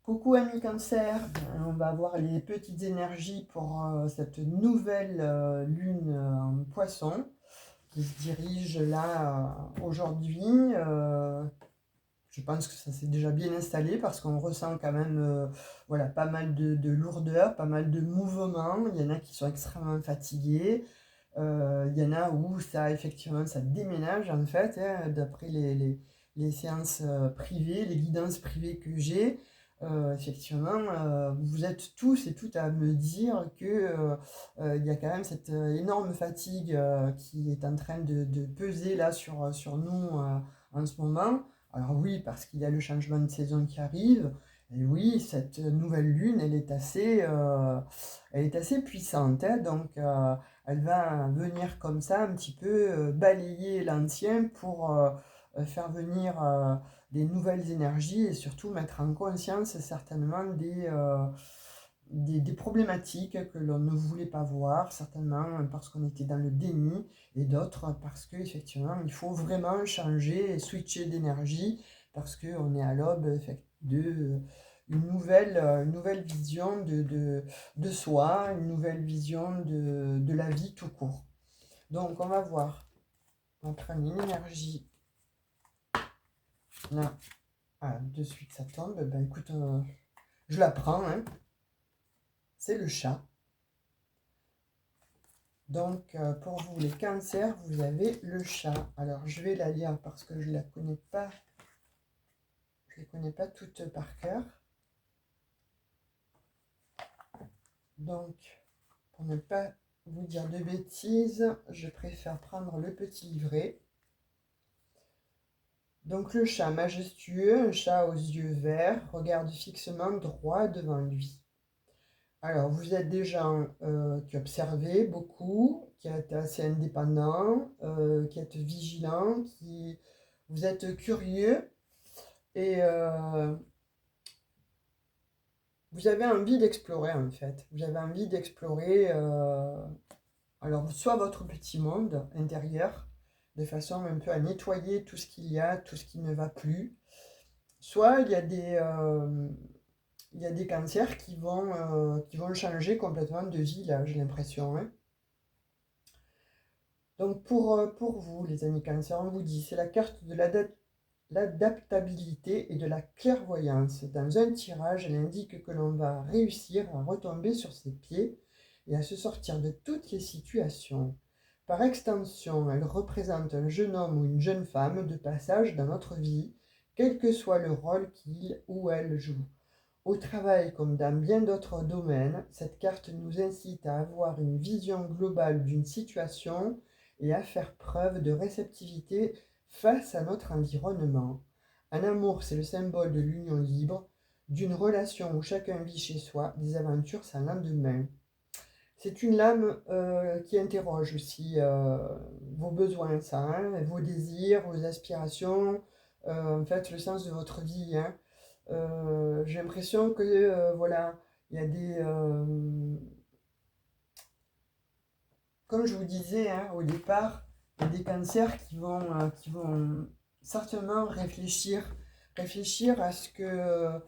Coucou amis cancer, on va voir les petites énergies pour cette nouvelle lune en poisson qui se dirige là aujourd'hui. Je pense que ça s'est déjà bien installé parce qu'on ressent quand même voilà, pas mal de lourdeur, pas mal de mouvements. Il y en a qui sont extrêmement fatigués. Il y en a où ça effectivement ça déménage en fait, hein, d'après les séances privées, les guidances privées que j'ai. Effectivement, vous êtes tous et toutes à me dire que il y a quand même cette énorme fatigue qui est en train de peser là sur nous en ce moment. Alors oui, parce qu'il y a le changement de saison qui arrive. Et oui, cette nouvelle lune, elle est assez puissante, hein, donc elle va venir comme ça un petit peu balayer l'ancien pour faire venir des nouvelles énergies et surtout mettre en conscience certainement des problématiques que l'on ne voulait pas voir, certainement parce qu'on était dans le déni et d'autres parce qu'effectivement il faut vraiment changer et switcher d'énergie parce qu'on est à l'aube de une nouvelle vision de soi, une nouvelle vision de la vie tout court. Donc on va voir, on va prendre une énergie là. Ah, de suite ça tombe, ben écoute, je la prends, hein. C'est le chat. Donc pour vous les cancers, vous avez le chat. Alors je vais la lire parce que je ne la connais pas, je ne les connais pas toutes par cœur. Donc pour ne pas vous dire de bêtises, je préfère prendre le petit livret. Donc le chat majestueux, un chat aux yeux verts, regarde fixement droit devant lui. Alors, vous êtes des gens qui observez beaucoup, qui êtes assez indépendants, qui êtes vigilants, qui vous êtes curieux et vous avez envie d'explorer en fait. Vous avez envie d'explorer alors soit votre petit monde intérieur, de façon un peu à nettoyer tout ce qu'il y a, tout ce qui ne va plus. Soit il y a des cancers qui vont changer complètement de vie, là, j'ai l'impression, hein. Donc pour vous, les amis cancer, on vous dit, c'est la carte de l'adaptabilité et de la clairvoyance. Dans un tirage, elle indique que l'on va réussir à retomber sur ses pieds et à se sortir de toutes les situations. Par extension, elle représente un jeune homme ou une jeune femme de passage dans notre vie, quel que soit le rôle qu'il ou elle joue. Au travail comme dans bien d'autres domaines, cette carte nous incite à avoir une vision globale d'une situation et à faire preuve de réceptivité face à notre environnement. En amour, c'est le symbole de l'union libre, d'une relation où chacun vit chez soi des aventures sans lendemain. C'est une lame qui interroge aussi vos besoins, ça, hein, vos désirs, vos aspirations, en fait le sens de votre vie, hein. J'ai l'impression que voilà, il y a comme je vous disais hein, au départ, il y a des cancers qui vont certainement réfléchir à ce que,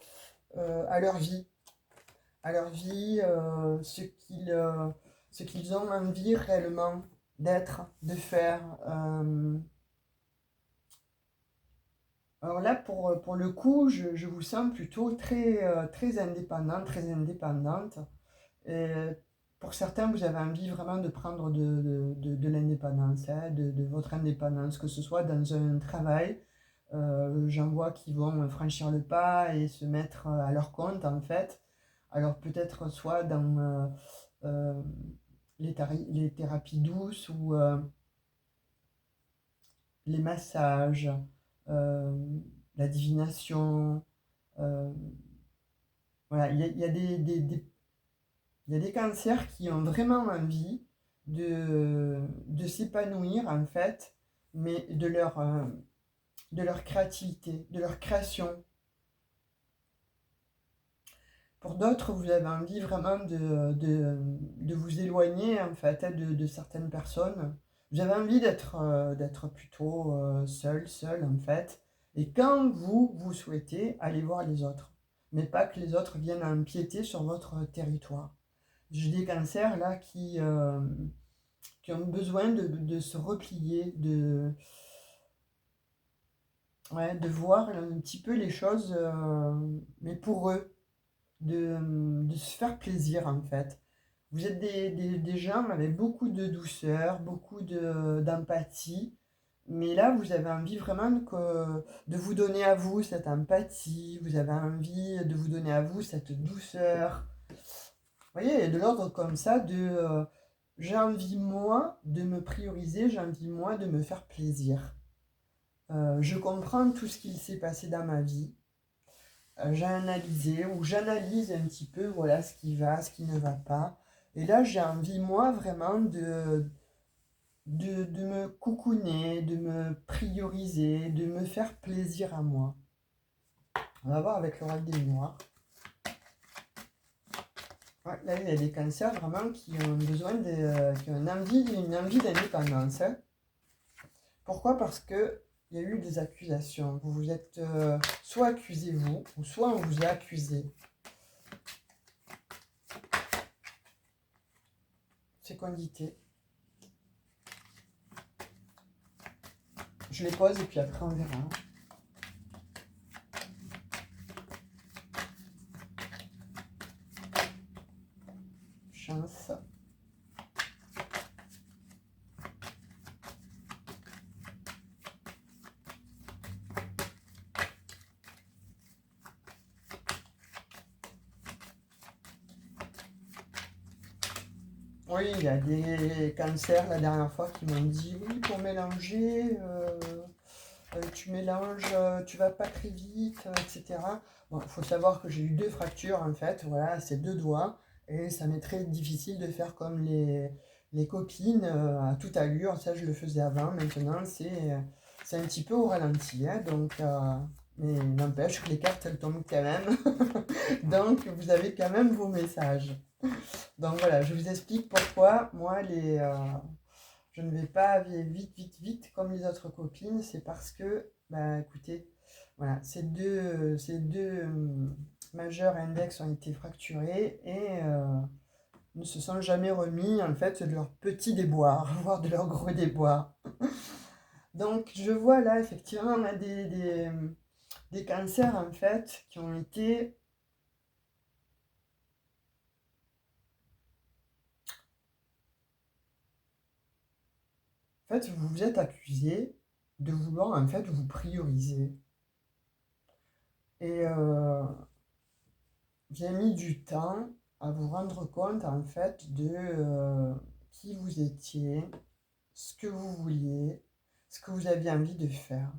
à leur vie, ce qu'ils ont envie réellement d'être, de faire. Alors là, pour le coup, je vous sens plutôt très indépendant, très indépendante. Et pour certains, vous avez envie vraiment de prendre de l'indépendance, hein, de votre indépendance, que ce soit dans un travail. J'en vois qui vont franchir le pas et se mettre à leur compte, en fait. Alors peut-être soit dans euh, les thérapies douces ou les massages, euh, la divination. euh, voilà, il y a il y a des cancers qui ont vraiment envie de s'épanouir, en fait, mais de leur créativité, de leur création. Pour d'autres, vous avez envie vraiment de vous éloigner, en fait, hein, de certaines personnes. Vous avez envie d'être plutôt seul, en fait. Et quand vous souhaitez, aller voir les autres. mais pas que les autres viennent empiéter sur votre territoire. J'ai des cancers là qui ont besoin de se replier, ouais, de voir un petit peu les choses, mais pour eux, de se faire plaisir en fait. Vous êtes des gens avec beaucoup de douceur, beaucoup d'empathie, mais là vous avez envie vraiment de vous donner à vous cette empathie, vous avez envie de vous donner à vous cette douceur. Vous voyez, il y a de l'ordre comme ça j'ai envie moi de me prioriser, j'ai envie moi de me faire plaisir. Je comprends tout ce qui s'est passé dans ma vie. J'ai analysé ou j'analyse un petit peu voilà ce qui va, ce qui ne va pas. Et là, j'ai envie, moi, vraiment de me coucouner, de me prioriser, de me faire plaisir à moi. On va voir avec l'oracle des noirs. Ouais, là, il y a des cancers vraiment qui ont besoin qui ont une envie d'indépendance. Hein. Pourquoi? Parce que il y a eu des accusations. Vous vous êtes soit accusé vous, ou soit on vous a accusé. Fécondité. Je les pose et puis après on verra. Chance. Oui, il y a des cancers la dernière fois qui m'ont dit oui, pour mélanger, tu mélanges, tu vas pas très vite, etc. Bon, il faut savoir que j'ai eu 2 fractures en fait, voilà, c'est 2 doigts, et ça m'est très difficile de faire comme les copines à toute allure, ça je le faisais avant, maintenant c'est un petit peu au ralenti, hein, donc, mais n'empêche que les cartes elles tombent quand même, donc vous avez quand même vos messages. Donc voilà, je vous explique pourquoi moi je ne vais pas vite comme les autres copines. C'est parce que, bah écoutez, voilà, ces deux majeurs index ont été fracturés et ne se sont jamais remis en fait de leurs petits déboires, voire de leurs gros déboires. Donc je vois là effectivement on a des cancers en fait qui ont été en fait, vous vous êtes accusé de vouloir en fait vous prioriser. Et j'ai mis du temps à vous rendre compte en fait de qui vous étiez, ce que vous vouliez, ce que vous aviez envie de faire.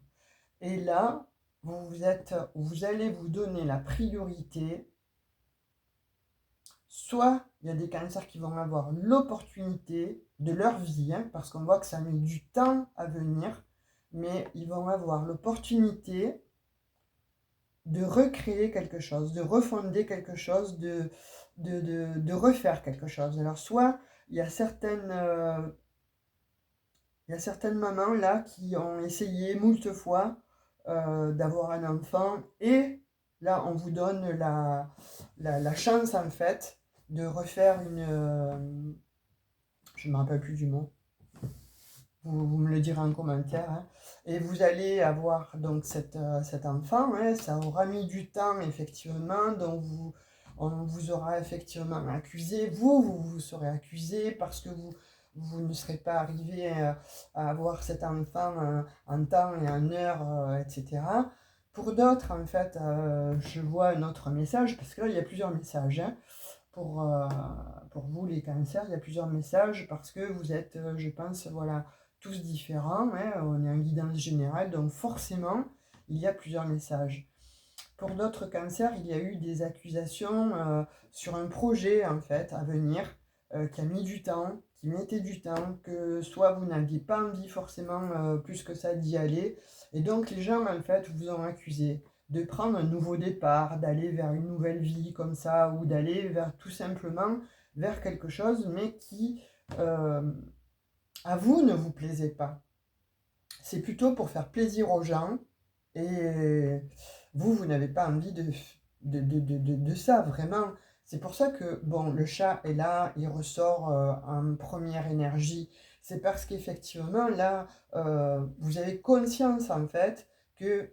Et là, vous allez vous donner la priorité. Soit il y a des cancers qui vont avoir l'opportunité de leur vie, hein, parce qu'on voit que ça met du temps à venir, mais ils vont avoir l'opportunité de recréer quelque chose, de refonder quelque chose, de refaire quelque chose. Alors soit il y a certaines mamans là qui ont essayé moult fois d'avoir un enfant et là on vous donne la chance en fait de refaire je ne me rappelle plus du mot, vous me le direz en commentaire, hein. Et vous allez avoir donc cet enfant, hein, ça aura mis du temps effectivement, donc on vous aura effectivement accusé, vous serez accusé parce que vous ne serez pas arrivé à avoir cet enfant en temps et en heure, etc. Pour d'autres, en fait, je vois un autre message, parce que là, il y a plusieurs messages, hein. Pour vous, les cancers, il y a plusieurs messages, parce que vous êtes, je pense, voilà, tous différents, hein, on est en guidance générale, donc forcément, il y a plusieurs messages. Pour d'autres cancers, il y a eu des accusations sur un projet, en fait, à venir, qui a mis du temps, qui mettait du temps, que soit vous n'aviez pas envie forcément plus que ça d'y aller, et donc les gens, en fait, vous ont accusé de prendre un nouveau départ, d'aller vers une nouvelle vie comme ça, ou d'aller vers tout simplement vers quelque chose, mais qui, à vous, ne vous plaisait pas. C'est plutôt pour faire plaisir aux gens, et vous n'avez pas envie de ça, vraiment. C'est pour ça que, bon, le chat est là, il ressort en première énergie. C'est parce qu'effectivement, là, vous avez conscience, en fait, que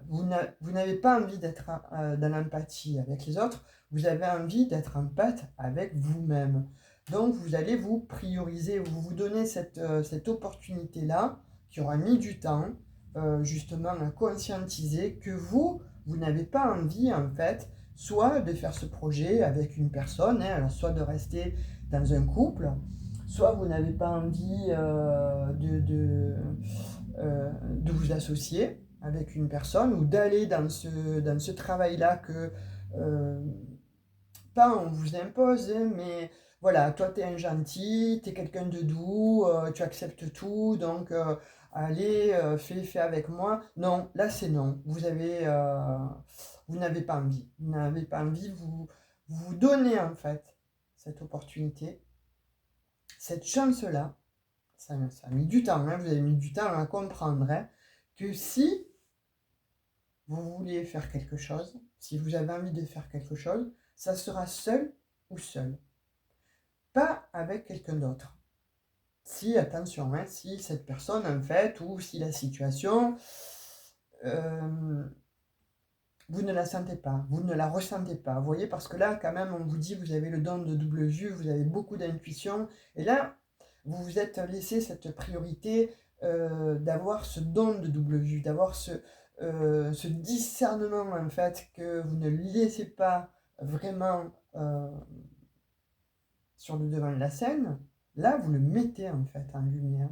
vous n'avez pas envie d'être dans l'empathie avec les autres, vous avez envie d'être empathe avec vous-même. Donc, vous allez vous prioriser, vous vous donnez cette opportunité-là, qui aura mis du temps, justement, à conscientiser que vous n'avez pas envie, en fait, soit de faire ce projet avec une personne, hein, alors soit de rester dans un couple, soit vous n'avez pas envie de vous associer avec une personne ou d'aller dans ce travail-là que euh, pas on vous impose, hein, mais voilà, toi tu es un gentil, tu es quelqu'un de doux, tu acceptes tout, donc allez, fais avec moi. Non, là c'est non. Vous n'avez pas envie. Vous n'avez pas envie, vous donnez en fait cette opportunité, cette chance-là. Ça a mis du temps, hein, vous avez mis du temps à comprendre, hein, que si vous voulez faire quelque chose, si vous avez envie de faire quelque chose, ça sera seul ou seul, pas avec quelqu'un d'autre. Si, attention, hein, si cette personne en fait, ou si la situation, euh, vous ne la sentez pas, vous ne la ressentez pas, vous voyez, parce que là, quand même, on vous dit, vous avez le don de double vue, vous avez beaucoup d'intuition, et là, vous vous êtes laissé cette priorité d'avoir ce don de double vue, d'avoir ce discernement, en fait, que vous ne laissez pas vraiment sur le devant de la scène. Là, vous le mettez, en fait, en lumière.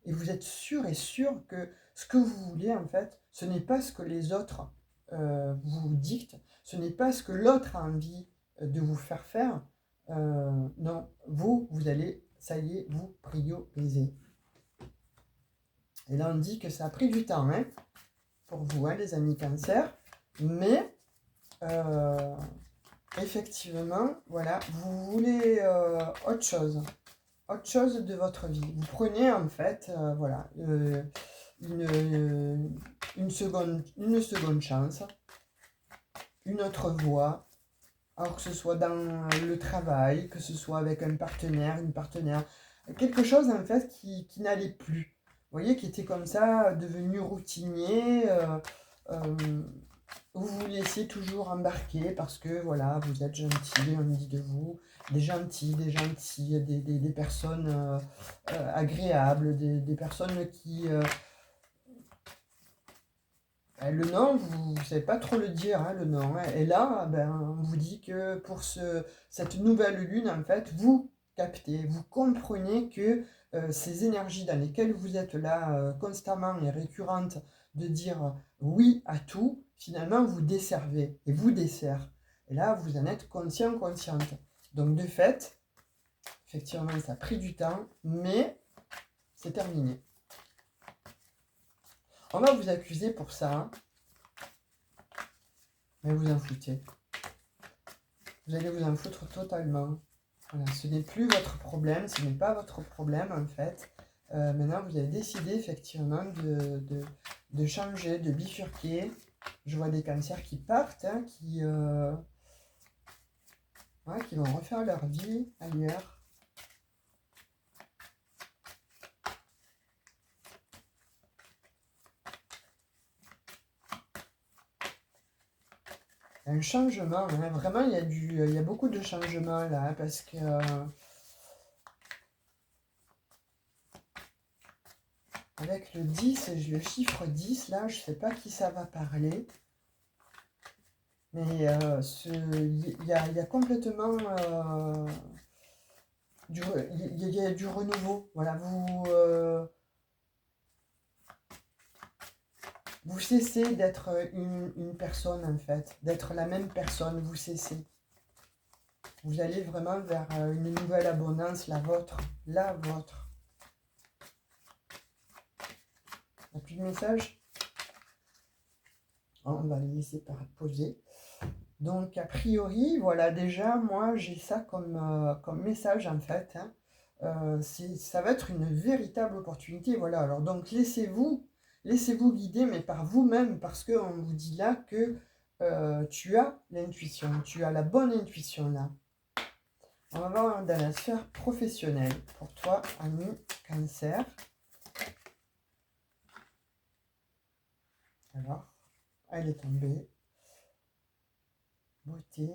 Et vous êtes sûr et sûr que ce que vous voulez, en fait, ce n'est pas ce que les autres vous dictent, ce n'est pas ce que l'autre a envie de vous faire faire. Non, vous allez, ça y est, vous prioriser. Et là, on dit que ça a pris du temps, hein, pour vous, hein, les amis cancer, mais effectivement, voilà, vous voulez autre chose de votre vie. Vous prenez en fait, voilà, une seconde chance, une autre voie, alors que ce soit dans le travail, que ce soit avec un partenaire, une partenaire, quelque chose en fait qui n'allait plus. Vous voyez, qui était comme ça, devenu routinier. Vous vous laissez toujours embarquer parce que voilà, vous êtes gentil, on dit de vous, des gentils, des personnes agréables, des personnes qui... le nom, vous ne savez pas trop le dire, hein, le nom, hein. Et là, ben, on vous dit que pour cette nouvelle lune, en fait, vous captez, vous comprenez que ces énergies dans lesquelles vous êtes là constamment et récurrentes de dire oui à tout, finalement, vous desservez et vous dessert. Et là, vous en êtes conscient, consciente. Donc, de fait, effectivement, ça a pris du temps, mais c'est terminé. On va vous accuser pour ça, hein. Mais vous en foutez. Vous allez vous en foutre totalement. Voilà, ce n'est plus votre problème, ce n'est pas votre problème en fait. Maintenant, vous avez décidé effectivement de changer, de bifurquer. Je vois des cancers qui partent, hein, qui vont refaire leur vie ailleurs. Un changement, hein, vraiment, il y a beaucoup de changements là, hein, parce que avec le 10, le chiffre 10, là, je ne sais pas qui ça va parler. Mais il y a complètement il y a du renouveau. Voilà, vous cessez d'être une personne en fait, d'être la même personne, vous cessez. Vous allez vraiment vers une nouvelle abondance, la vôtre, la vôtre. Il n'y a plus de message? On va les laisser poser. Donc, a priori, voilà, déjà, moi, j'ai ça comme message, en fait, hein. Ça va être une véritable opportunité, voilà. Alors, donc, laissez-vous guider, mais par vous-même, parce qu'on vous dit là que tu as l'intuition, tu as la bonne intuition là. On va voir dans la sphère professionnelle. Pour toi, ami Cancer. Alors, elle est tombée. Beauté.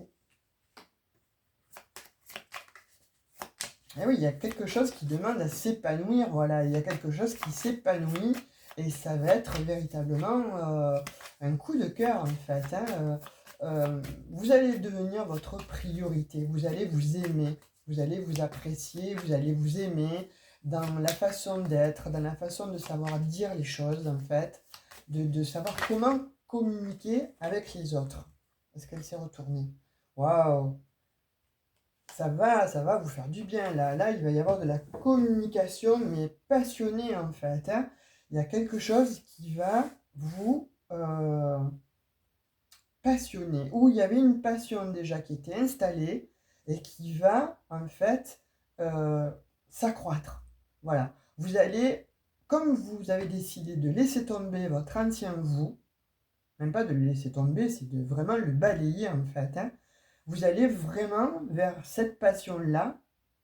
Et oui, il y a quelque chose qui demande à s'épanouir. Voilà, il y a quelque chose qui s'épanouit. Et ça va être véritablement un coup de cœur, en fait. Hein. Vous allez devenir votre priorité. Vous allez vous aimer. Vous allez vous apprécier. Vous allez vous aimer dans la façon d'être, dans la façon de savoir dire les choses, en fait. De savoir comment communiquer avec les autres. Est-ce qu'elle s'est retournée? Waouh! Ça va vous faire du bien. Là, il va y avoir de la communication, mais passionnée, en fait. Hein. Il y a quelque chose qui va vous passionner. Ou il y avait une passion déjà qui était installée et qui va, en fait, s'accroître. Voilà. Vous allez, comme vous avez décidé de laisser tomber votre ancien vous, même pas de le laisser tomber, c'est de vraiment le balayer, en fait. Hein, vous allez vraiment vers cette passion-là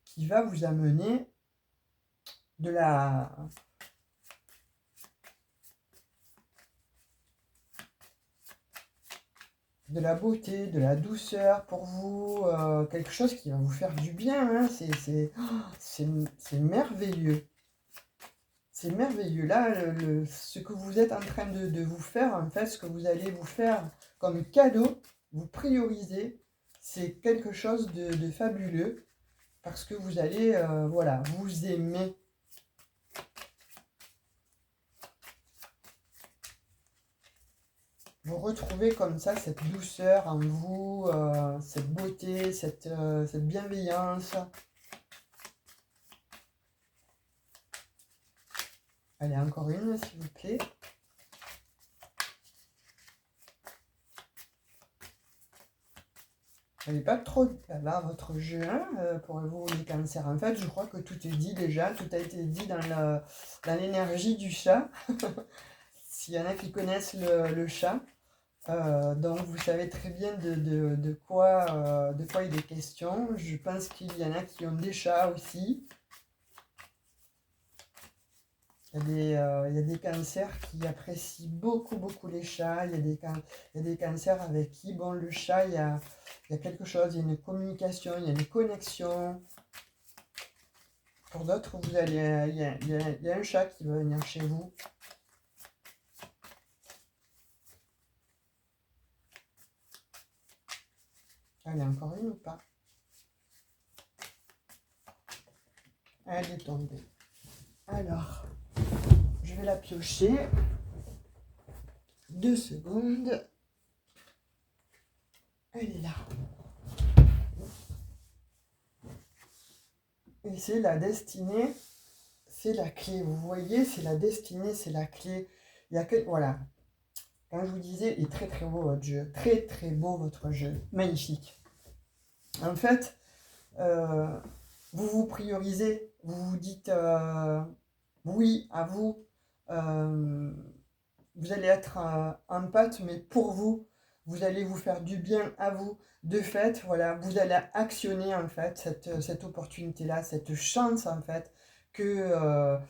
qui va vous amener de la beauté, de la douceur pour vous, quelque chose qui va vous faire du bien. Hein, c'est merveilleux. C'est merveilleux. Là, ce que vous êtes en train de vous faire, en fait, ce que vous allez vous faire comme cadeau, vous priorisez, c'est quelque chose de fabuleux. Parce que vous allez, voilà, vous aimer. Vous retrouvez comme ça cette douceur en vous, cette beauté, cette bienveillance. Allez, encore une, s'il vous plaît. Elle n'est pas trop bavard, votre jeu, hein, pour vous, les cancers. En fait, je crois que tout est dit déjà. Tout a été dit dans l'énergie du chat. S'il y en a qui connaissent le chat. Donc, vous savez très bien de quoi il est question. Je pense qu'il y en a qui ont des chats aussi. Il y a des cancers qui apprécient beaucoup, beaucoup les chats. Il y a des cancers avec qui, bon, le chat, il y a quelque chose, il y a une communication, il y a une connexion. Pour d'autres, il y a un chat qui va venir chez vous. Elle est encore une ou pas? Elle est tombée. Alors, je vais la piocher. 2 secondes. Elle est là. Et c'est la destinée, c'est la clé. Vous voyez, c'est la destinée, c'est la clé. Il y a que, voilà. Quand je vous disais, il est très très beau votre jeu. Très très beau votre jeu. Magnifique. En fait, vous vous priorisez. Vous vous dites oui à vous. Vous allez être en pâte, mais pour vous. Vous allez vous faire du bien à vous. De fait, voilà, vous allez actionner en fait cette opportunité-là, cette chance en fait que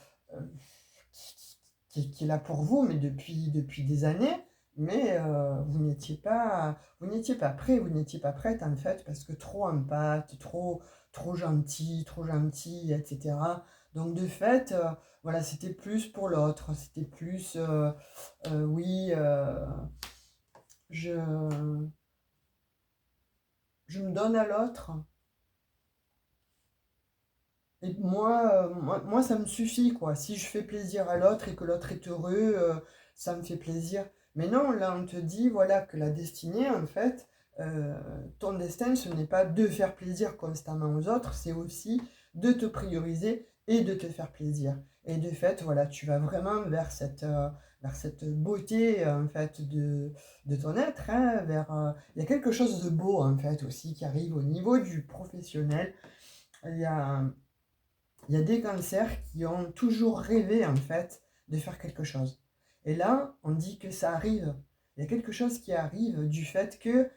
qui est là pour vous, mais depuis des années. Mais vous n'étiez pas prêt, vous n'étiez pas prête en fait, parce que trop en pâte, trop gentil, etc. Donc de fait, voilà, c'était plus pour l'autre, c'était plus, oui, je me donne à l'autre. Et moi, ça me suffit, quoi. Si je fais plaisir à l'autre et que l'autre est heureux, ça me fait plaisir. Mais non, là, on te dit, voilà, que la destinée, en fait, ton destin, ce n'est pas de faire plaisir constamment aux autres, c'est aussi de te prioriser et de te faire plaisir. Et de fait, voilà, tu vas vraiment vers cette beauté, en fait, de ton être, hein, il y a quelque chose de beau, en fait, aussi, qui arrive au niveau du professionnel. Il y a il y a des cancers qui ont toujours rêvé, en fait, de faire quelque chose. Et là, on dit que ça arrive. il y a quelque chose qui arrive du fait que,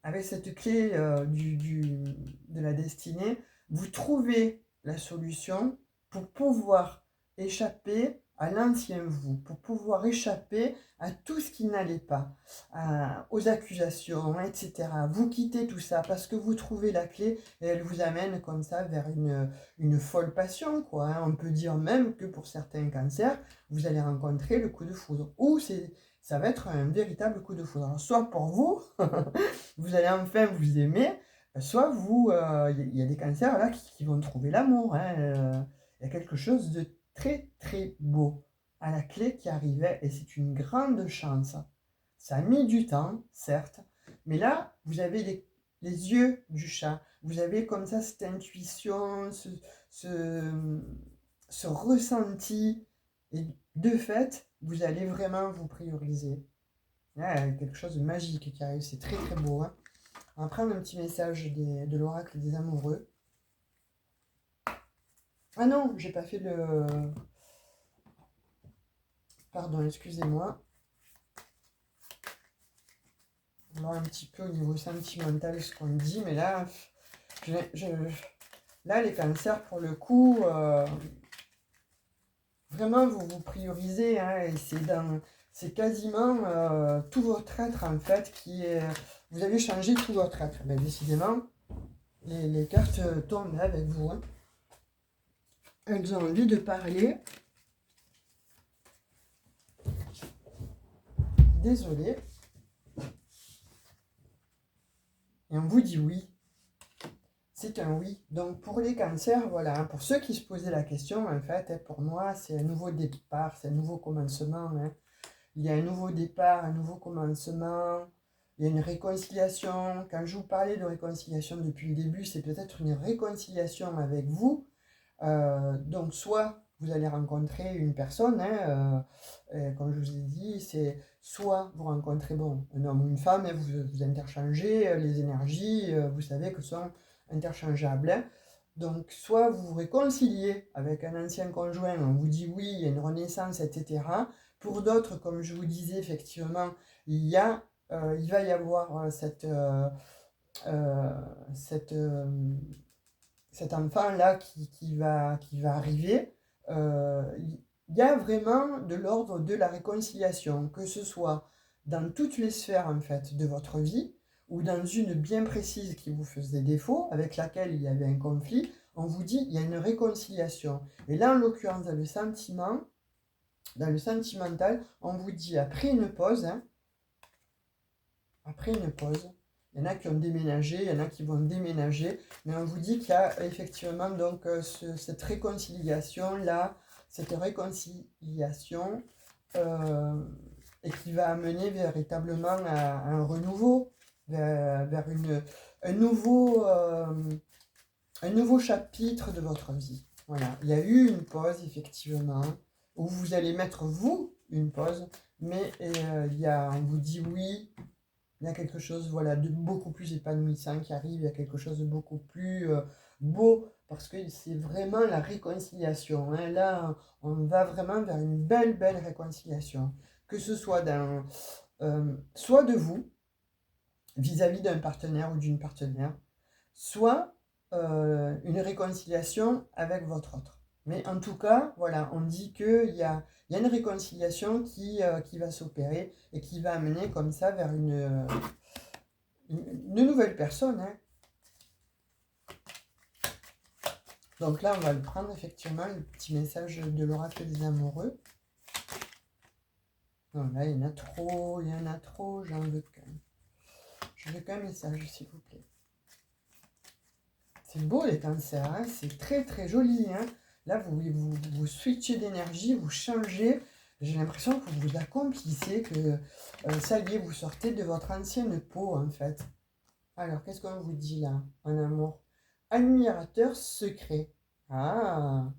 avec cette clé de la destinée, vous trouvez la solution pour pouvoir échapper à l'ancien vous, pour pouvoir échapper à tout ce qui n'allait pas, aux accusations, etc. Vous quittez tout ça parce que vous trouvez la clé et elle vous amène comme ça vers une folle passion, quoi, hein. On peut dire même que pour certains cancers, vous allez rencontrer le coup de foudre. Ou ça va être un véritable coup de foudre. Alors, soit pour vous, vous allez enfin vous aimer, soit vous, il y a des cancers là qui vont trouver l'amour, hein. Il y a quelque chose de très très beau à la clé qui arrivait et c'est une grande chance. Ça a mis du temps, certes, mais là, vous avez les yeux du chat. Vous avez comme ça cette intuition, ce, ce ressenti. Et de fait, vous allez vraiment vous prioriser. Là, il y a quelque chose de magique qui arrive. C'est très très beau, hein. On va prendre un petit message de l'oracle des amoureux. Ah non, j'ai pas fait le... Pardon, excusez-moi. On va voir un petit peu au niveau sentimental ce qu'on dit, mais là, là les cancers, pour le coup, vraiment, vous vous priorisez, hein, et c'est quasiment tout votre être, en fait, qui est... Vous avez changé tout votre être. Ben, décidément, les cartes tombent là avec vous, hein. Elles ont envie de parler. Désolée. Et on vous dit oui. C'est un oui. Donc pour les cancers, voilà, hein, pour ceux qui se posaient la question, en fait, hein, pour moi, c'est un nouveau départ, c'est un nouveau commencement, hein. Il y a un nouveau départ, un nouveau commencement, il y a une réconciliation. Quand je vous parlais de réconciliation depuis le début, c'est peut-être une réconciliation avec vous. Donc soit vous allez rencontrer une personne, hein, comme je vous ai dit, c'est soit vous rencontrez bon, un homme ou une femme, et vous interchangez les énergies, vous savez que sont interchangeables, hein. Donc soit vous vous réconciliez avec un ancien conjoint, on vous dit oui, il y a une renaissance, etc. Pour d'autres, comme je vous disais, effectivement, il va y avoir euh, cette, euh, cet enfant-là qui va arriver. Il y a vraiment de l'ordre de la réconciliation, que ce soit dans toutes les sphères en fait de votre vie, ou dans une bien précise qui vous faisait défaut, avec laquelle il y avait un conflit, on vous dit il y a une réconciliation. Et là, en l'occurrence, dans le sentiment, dans le sentimental, on vous dit après une pause, hein, après une pause, il y en a qui ont déménagé, il y en a qui vont déménager, mais on vous dit qu'il y a effectivement donc cette réconciliation-là, cette réconciliation, euh, et qui va amener véritablement à un renouveau, vers un nouveau chapitre de votre vie. Voilà, il y a eu une pause, effectivement, où vous allez mettre, vous, une pause, mais on vous dit oui, il y a quelque chose, voilà, de beaucoup plus épanouissant qui arrive, il y a quelque chose de beaucoup plus beau, parce que c'est vraiment la réconciliation, hein. Là, on va vraiment vers une belle, belle réconciliation. Que ce soit soit de vous, vis-à-vis d'un partenaire ou d'une partenaire, soit une réconciliation avec votre autre. Mais en tout cas, voilà, on dit qu'il y a une réconciliation qui va s'opérer et qui va amener comme ça vers une nouvelle personne, hein. Donc là, on va le prendre effectivement, le petit message de l'oracle des amoureux. Non, là, il y en a trop, j'en veux qu'un. Je veux qu'un message, s'il vous plaît. C'est beau les cancers, hein, c'est très très joli, hein. Là, vous switchez d'énergie, vous changez. J'ai l'impression que vous accomplissez, que ça y est, vous sortez de votre ancienne peau, en fait. Alors, qu'est-ce qu'on vous dit là, en amour? Admirateur secret. Ah,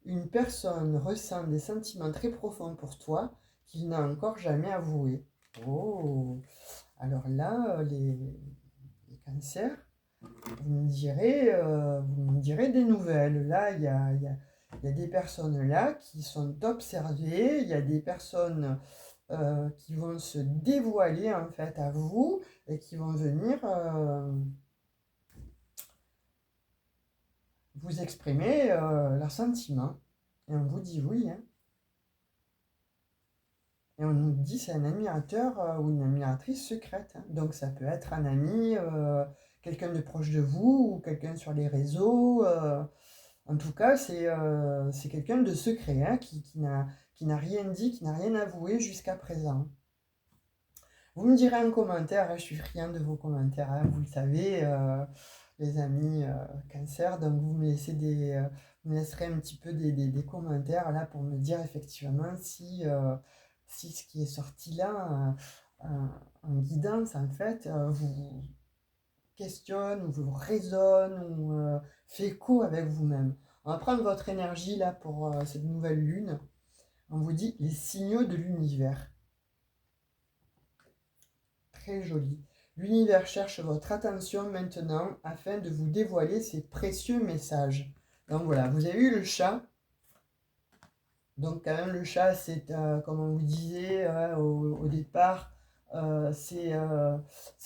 une personne ressent des sentiments très profonds pour toi qu'il n'a encore jamais avoué. Oh, alors là, les cancers, vous me direz des nouvelles. Là, il y a des personnes là qui sont observées, il y a des personnes qui vont se dévoiler en fait à vous et qui vont venir vous exprimer leurs sentiments. Et on vous dit oui, hein. Et on nous dit c'est un admirateur ou une admiratrice secrète, hein. Donc ça peut être un ami, quelqu'un de proche de vous ou quelqu'un sur les réseaux. En tout cas, c'est quelqu'un de secret, hein, qui n'a rien dit, qui n'a rien avoué jusqu'à présent. Vous me direz en commentaire, hein, je suis friand de vos commentaires, hein, vous le savez, les amis cancer, donc vous me laisserez un petit peu des commentaires là pour me dire effectivement si ce qui est sorti là en guidance en fait vous questionne ou vous résonne ou fait écho avec vous-même. On va prendre votre énergie là pour cette nouvelle lune. On vous dit les signaux de l'univers. Très joli. L'univers cherche votre attention maintenant afin de vous dévoiler ses précieux messages. Donc voilà, vous avez eu le chat. Donc quand même le chat, c'est comme on vous disait au départ, c'est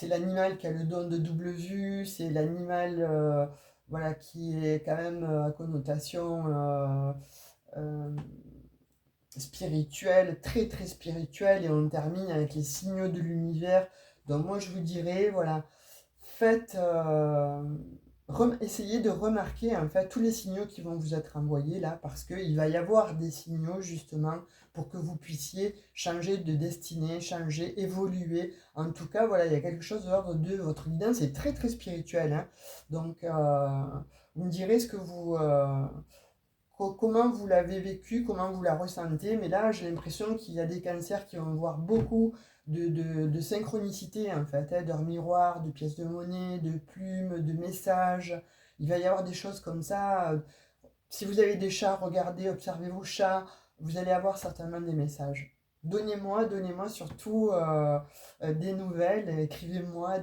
l'animal qui a le don de double vue, c'est l'animal voilà, qui est quand même à connotation euh, spirituelle, très très spirituelle, et on termine avec les signaux de l'univers. Donc moi je vous dirais, voilà, faites, essayez de remarquer en fait tous les signaux qui vont vous être envoyés là, parce qu'il va y avoir des signaux justement pour que vous puissiez changer de destinée, changer, évoluer. En tout cas, voilà, il y a quelque chose de l'ordre de votre guidance, c'est très très spirituel, hein. Donc, vous me direz ce que comment vous l'avez vécu, comment vous la ressentez. Mais là, j'ai l'impression qu'il y a des cancers qui vont voir beaucoup de synchronicité, en fait, hein, d'heures miroirs, de pièces de monnaie, de plumes, de messages. Il va y avoir des choses comme ça. Si vous avez des chats, regardez, observez vos chats, vous allez avoir certainement des messages. Donnez-moi surtout des nouvelles, écrivez-moi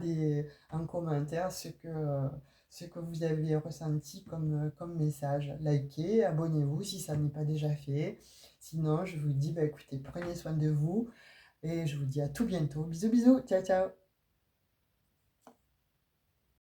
en commentaire ce que vous avez ressenti comme message. Likez, abonnez-vous si ça n'est pas déjà fait. Sinon, je vous dis, bah, écoutez, prenez soin de vous et je vous dis à tout bientôt. Bisous, bisous, ciao, ciao.